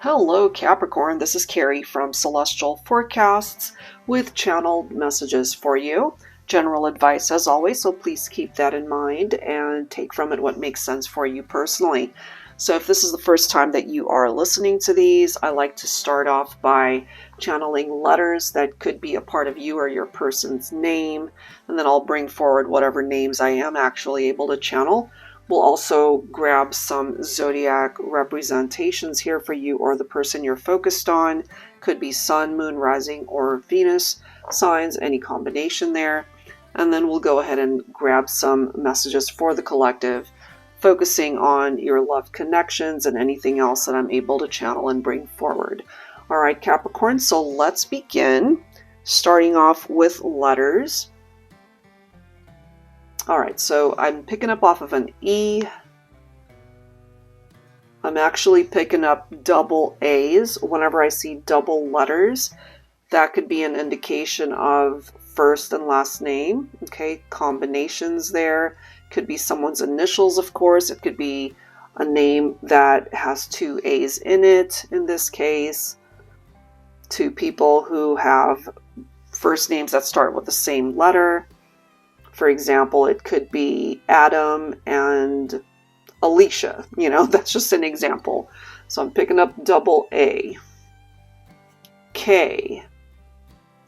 Hello Capricorn, this is Carrie from Celestial Forecasts with channeled messages for you. General advice as always, so please keep that in mind and take from it what makes sense for you personally. So if this is the first time that you are listening to these, I like to start off by channeling letters that could be a part of you or your person's name, and then I'll bring forward whatever names I am actually able to channel. We'll also grab some zodiac representations here for you or the person you're focused on. Could be sun, moon, rising, or Venus signs, any combination there. And then we'll go ahead and grab some messages for the collective, focusing on your love connections and anything else that I'm able to channel and bring forward. All right, Capricorn, so let's begin, starting off with letters. All right, so I'm picking up off of an E. I'm actually picking up double A's. Whenever I see double letters, that could be an indication of first and last name. Okay, combinations there. Could be someone's initials, of course. It could be a name that has two A's in it, in this case. Two people who have first names that start with the same letter. For example, it could be Adam and Alicia. You know, that's just an example. So I'm picking up double A, K,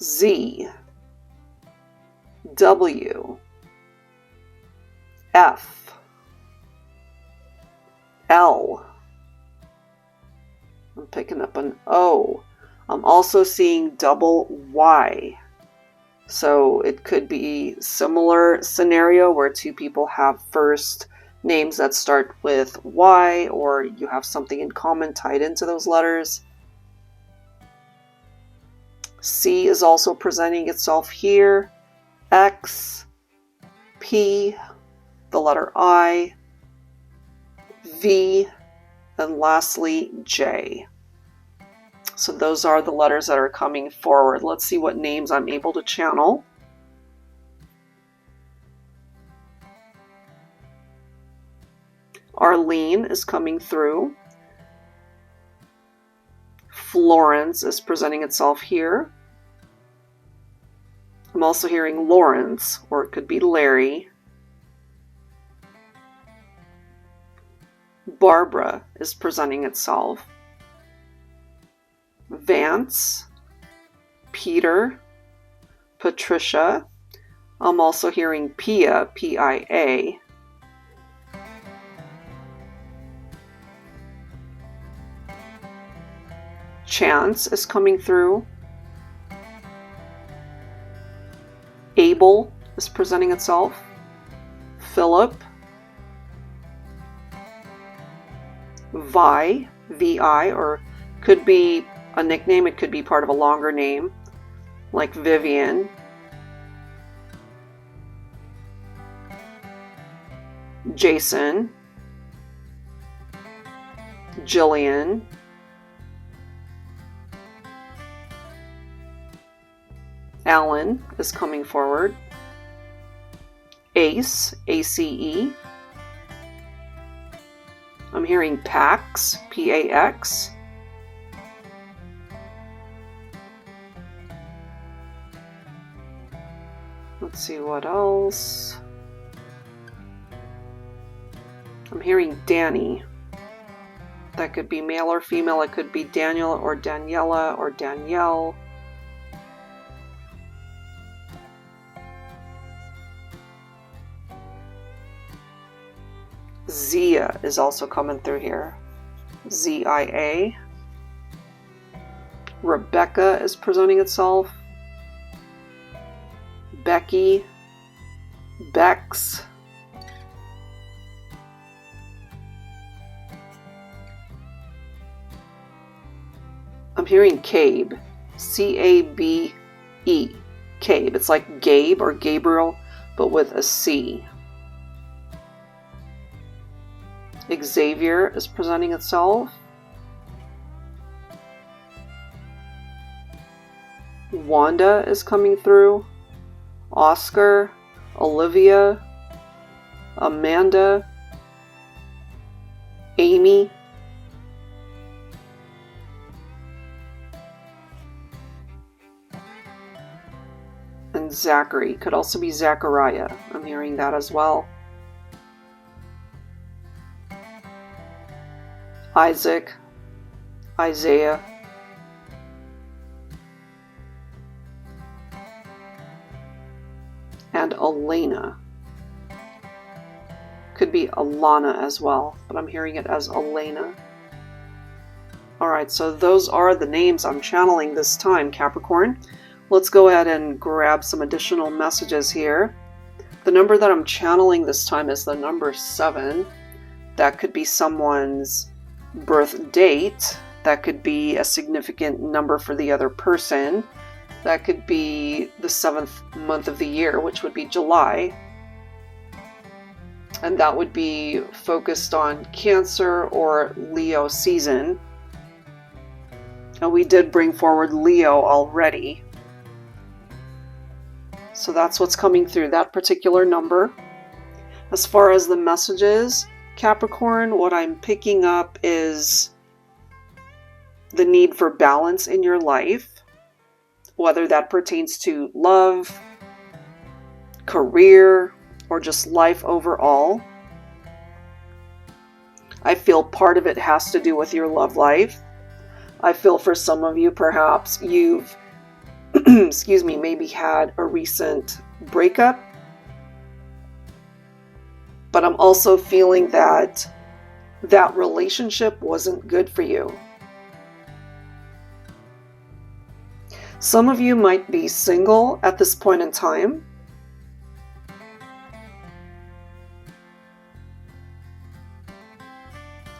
Z, W, F, L. I'm picking up an O. I'm also seeing double Y. So it could be similar scenario where two people have first names that start with Y, or you have something in common tied into those letters. C is also presenting itself here. X, P, the letter I, V, and lastly J. So those are the letters that are coming forward. Let's see what names I'm able to channel. Arlene is coming through. Florence is presenting itself here. I'm also hearing Lawrence, or it could be Larry. Barbara is presenting itself. Vance, Peter, Patricia. I'm also hearing Pia, P-I-A. Chance is coming through. Abel is presenting itself. Philip. Vi, V-I, or could be a nickname, it could be part of a longer name, like Vivian. Jason. Jillian. Alan is coming forward. Ace, A-C-E. I'm hearing Pax, P-A-X. Let's see what else. I'm hearing Danny. That could be male or female. It could be Daniel or Daniela or Danielle. Zia is also coming through here. Z-I-A. Rebecca is presenting itself. Becky, Bex, I'm hearing Cabe, C-A-B-E, Cabe. It's like Gabe or Gabriel, but with a C. Xavier is presenting itself. Wanda is coming through. Oscar, Olivia, Amanda, Amy, and Zachary. Could also be Zachariah. I'm hearing that as well. Isaac, Isaiah. And Elena. Could be Alana as well, but I'm hearing it as Elena. Alright, so those are the names I'm channeling this time, Capricorn. Let's go ahead and grab some additional messages here. The number that I'm channeling this time is the number 7. That could be someone's birth date. That could be a significant number for the other person. That could be the 7th month of the year, which would be July. And that would be focused on Cancer or Leo season. And we did bring forward Leo already. So that's what's coming through, that particular number. As far as the messages, Capricorn, what I'm picking up is the need for balance in your life, whether that pertains to love, career, or just life overall. I feel part of it has to do with your love life. I feel for some of you, perhaps you've, excuse me, maybe had a recent breakup. But I'm also feeling that that relationship wasn't good for you. Some of you might be single at this point in time.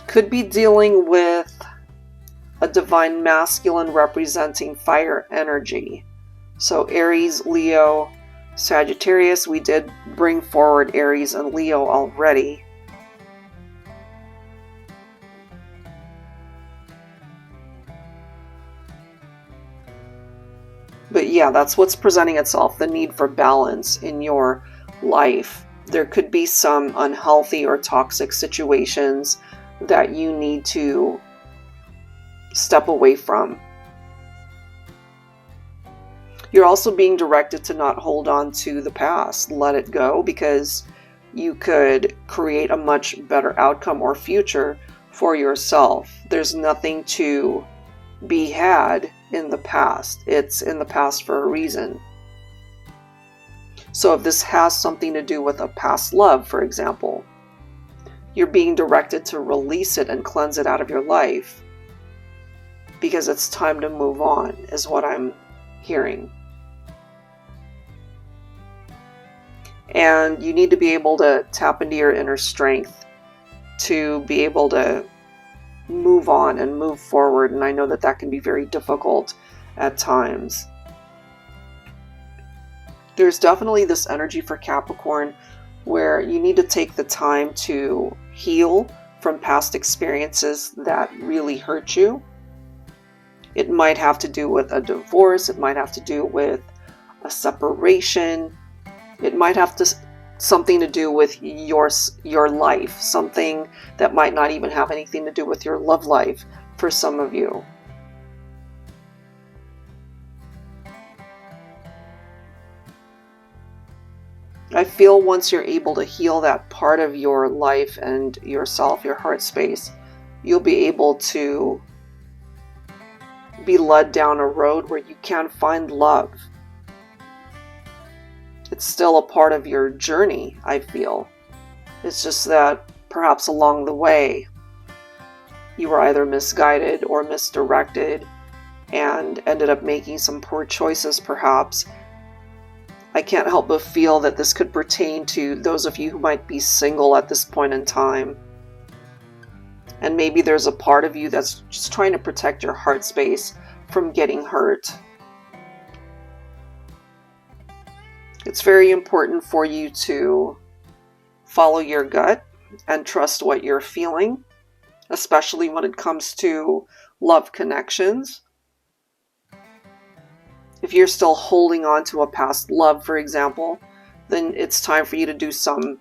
Could be dealing with a divine masculine representing fire energy. So Aries, Leo, Sagittarius, we did bring forward Aries and Leo already. But yeah, that's what's presenting itself, the need for balance in your life. There could be some unhealthy or toxic situations that you need to step away from. You're also being directed to not hold on to the past. Let it go, because you could create a much better outcome or future for yourself. There's nothing to be had in the past. It's in the past for a reason. So if this has something to do with a past love, for example, you're being directed to release it and cleanse it out of your life, because it's time to move on, is what I'm hearing. And you need to be able to tap into your inner strength to be able to move on and move forward. And I know that that can be very difficult at times. There's definitely this energy for Capricorn where you need to take the time to heal from past experiences that really hurt you. It might have to do with a divorce. It might have to do with a separation. It might have to something to do with your life, something that might not even have anything to do with your love life for some of you. I feel once you're able to heal that part of your life and yourself, your heart space, you'll be able to be led down a road where you can find love. It's still a part of your journey, I feel. It's just that perhaps along the way, you were either misguided or misdirected and ended up making some poor choices, perhaps. I can't help but feel that this could pertain to those of you who might be single at this point in time. And maybe there's a part of you that's just trying to protect your heart space from getting hurt. It's very important for you to follow your gut and trust what you're feeling, especially when it comes to love connections. If you're still holding on to a past love, for example, then it's time for you to do some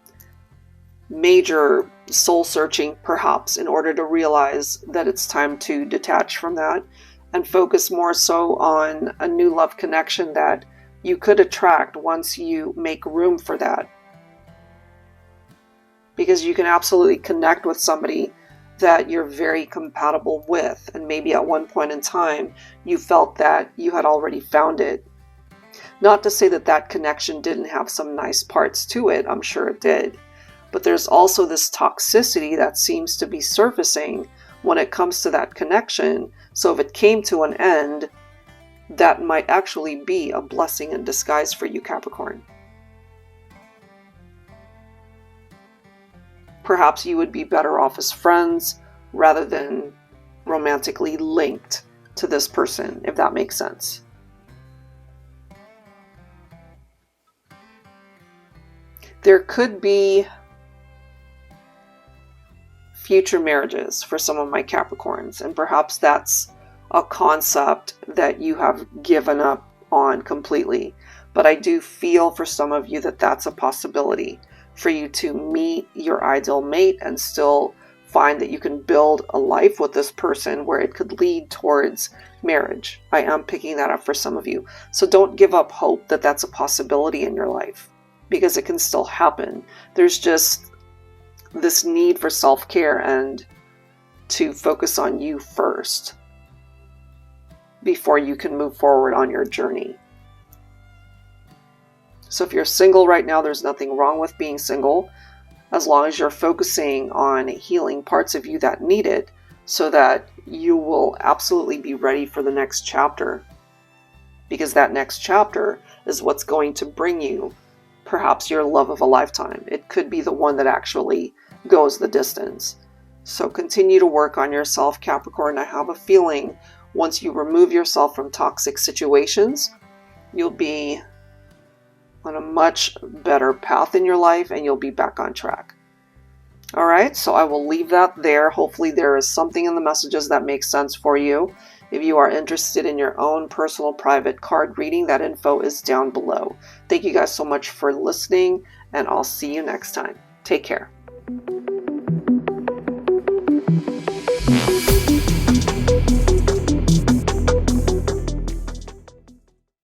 major soul searching, perhaps, in order to realize that it's time to detach from that and focus more so on a new love connection that you could attract once you make room for that. Because you can absolutely connect with somebody that you're very compatible with, and maybe at one point in time you felt that you had already found it. Not to say that that connection didn't have some nice parts to it, I'm sure it did. But there's also this toxicity that seems to be surfacing when it comes to that connection. So if it came to an end, that might actually be a blessing in disguise for you, Capricorn. Perhaps you would be better off as friends rather than romantically linked to this person, if that makes sense. There could be future marriages for some of my Capricorns, and perhaps that's a concept that you have given up on completely. But I do feel for some of you that that's a possibility for you to meet your ideal mate and still find that you can build a life with this person where it could lead towards marriage. I am picking that up for some of you. So don't give up hope that that's a possibility in your life, because it can still happen. There's just this need for self-care and to focus on you first before you can move forward on your journey. So if you're single right now, there's nothing wrong with being single, as long as you're focusing on healing parts of you that need it, so that you will absolutely be ready for the next chapter. Because that next chapter is what's going to bring you perhaps your love of a lifetime. It could be the one that actually goes the distance. So continue to work on yourself, Capricorn. I have a feeling once you remove yourself from toxic situations, you'll be on a much better path in your life and you'll be back on track. All right, so I will leave that there. Hopefully there is something in the messages that makes sense for you. If you are interested in your own personal private card reading, that info is down below. Thank you guys so much for listening, and I'll see you next time. Take care.